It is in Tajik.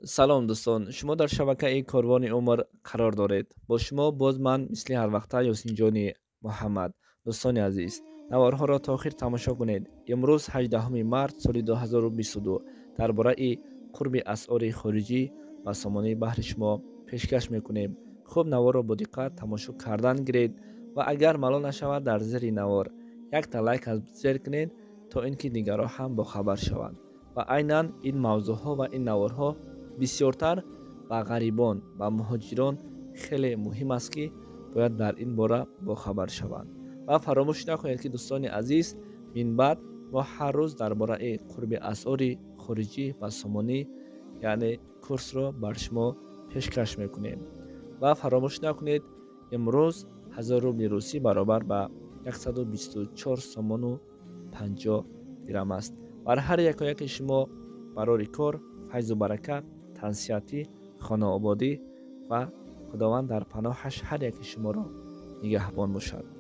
салом дӯстон, шумо дар шабакаи Корвони Умр қарор доред. Бо шумо боз ман мисли ҳар вақта Ёсинҷони Муҳаммад. Дӯстони азиз, наварҳоро то охир тамошо кунед. Имрӯз 18 март соли 2022 дар бораи қурби асъори хориҷӣ ба сомонаи баҳри шумо пешкаш мекунем. хуб наворро бо диққат тамошо кардан гиред ва агар маълум нашавад дар зери навор якта лайк аз зер кунед, то ин ки дигарҳо ҳам бохабар шаванд. ва айнан ин мавзӯъҳо ва ин наворҳо бисёртар ба ғарибон ба муҳоҷирон хеле муҳим аст ки бояд дар ин бора бохабар шаванд. ва фаромӯш накунед ки дӯстони азиз, минбаъд мо ҳар рӯз дар бораи қурби асъори хориҷӣ ба сомонӣ, яъне курсро бар шумо пешкаш мекунем. ва фаромӯш накунед, имрӯз 1000 рубли русӣ баробар ба 124 сомону 50 дирам аст. бар ҳар якояки шумо барори кор файзу баракат, тансиятӣ, хонаободӣ ва худованд дар паноҳаш ҳар яки шуморо нигаҳбон бошад.